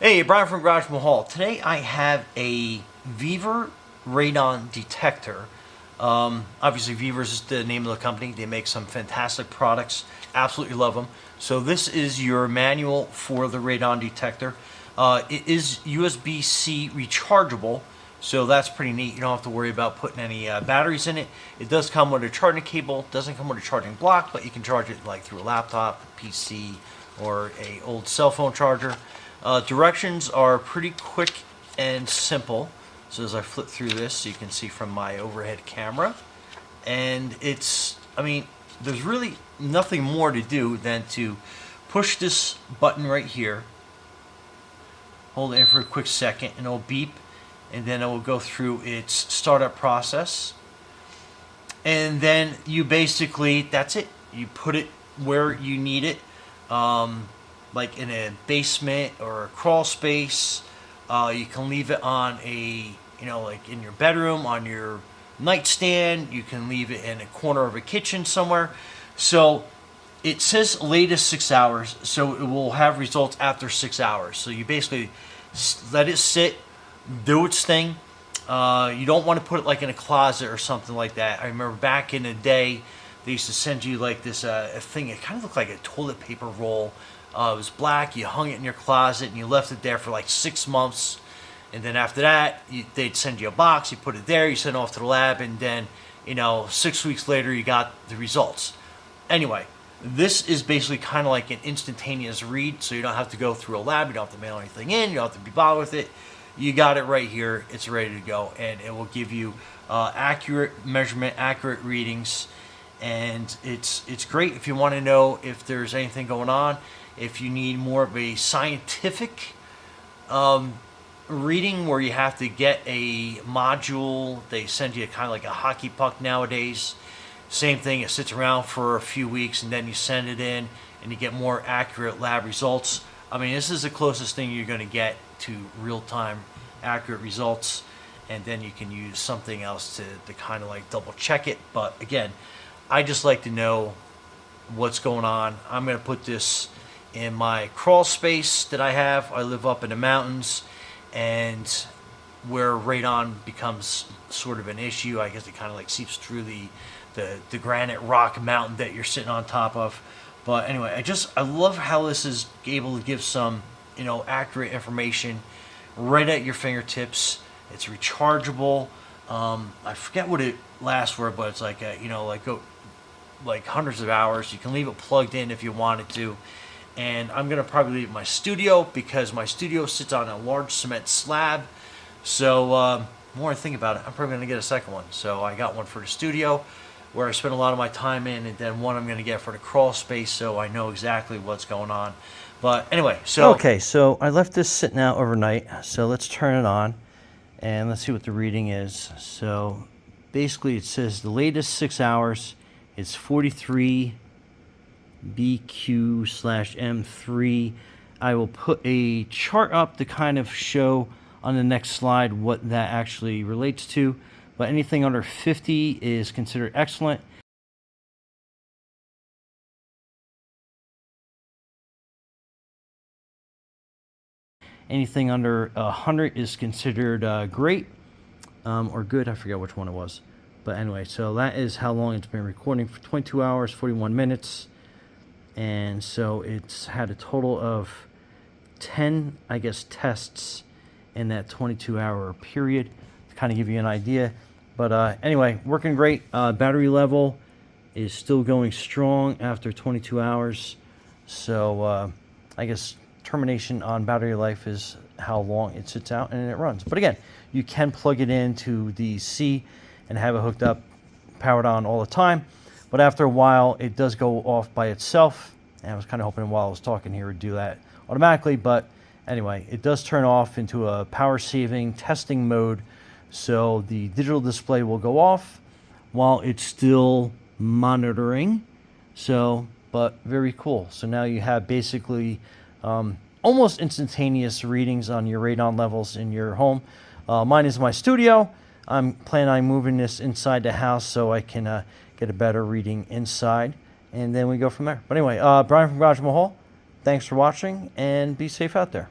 Hey, Brian from Garage Mahal. Today I have a VEVOR Radon Detector. Obviously, VEVOR is the name of the company. They make some fantastic products. Absolutely love them. So this is your manual for the radon detector. It is USB-C rechargeable, so that's pretty neat. You don't have to worry about putting any batteries in it. It does come with a charging cable. Doesn't come with a charging block, but you can charge it like through a laptop, PC, or a old cell phone charger. Directions are pretty quick and simple. So as I flip through this, you can see from my overhead camera. And there's really nothing more to do than to push this button right here. Hold it in for a quick second and it'll beep. And then it will go through its startup process. And then you basically, that's it. You put it where you need it. Like in a basement or a crawl space. You can leave it on like in your bedroom, on your nightstand. You can leave it in a corner of a kitchen somewhere. So it says latest 6 hours, so it will have results after 6 hours. So you basically let it sit, do its thing. You don't want to put it like in a closet or something like that. I remember back in the day, they used to send you like this a thing. It kind of looked like a toilet paper roll. It was black. You hung it in your closet and you left it there for like 6 months. And then after that, they'd send you a box. You put it there. You send it off to the lab, and then 6 weeks later, you got the results. Anyway, this is basically kind of like an instantaneous read, so you don't have to go through a lab. You don't have to mail anything in. You don't have to be bothered with it. You got it right here. It's ready to go, and it will give you accurate measurement, accurate readings, and it's great if you want to know if there's anything going on. If you need more of a scientific reading where you have to get a module, they send you kind of like a hockey puck nowadays. Same thing, it sits around for a few weeks and then you send it in and you get more accurate lab results. I mean, this is the closest thing you're going to get to real-time accurate results, and then you can use something else to kind of like double check it. But again, I just like to know what's going on. I'm going to put this in my crawl space that I have. I live up in the mountains, and where radon becomes sort of an issue, I guess it kind of like seeps through the granite rock mountain that you're sitting on top of. But anyway, I love how this is able to give some accurate information right at your fingertips. It's rechargeable. I forget what it lasts for, but it's like like hundreds of hours. You can leave it plugged in if you wanted to. And I'm going to probably leave my studio because my studio sits on a large cement slab. So the more I think about it, I'm probably going to get a second one. So I got one for the studio where I spend a lot of my time in, and then one I'm going to get for the crawl space so I know exactly what's going on. But anyway, Okay, so I left this sitting out overnight. So let's turn it on and let's see what the reading is. So basically it says the latest 6 hours is 43 BQ/M3. I will put a chart up to kind of show on the next slide what that actually relates to. But anything under 50 is considered excellent. Anything under 100 is considered great or good. I forget which one it was. But anyway, so that is how long it's been recording, for 22 hours, 41 minutes. And so it's had a total of 10, I guess, tests in that 22-hour period to kind of give you an idea. But anyway, working great. Battery level is still going strong after 22 hours. So I guess termination on battery life is how long it sits out and it runs. But again, you can plug it into the C and have it hooked up, powered on all the time. But after a while, it does go off by itself. And I was kind of hoping while I was talking here it would do that automatically. But anyway, it does turn off into a power-saving testing mode. So the digital display will go off while it's still monitoring. So, but very cool. So now you have basically almost instantaneous readings on your radon levels in your home. Mine is my studio. I'm planning on moving this inside the house so I can get a better reading inside, and then we go from there. But anyway, Brian from Garage Mahal, thanks for watching, and be safe out there.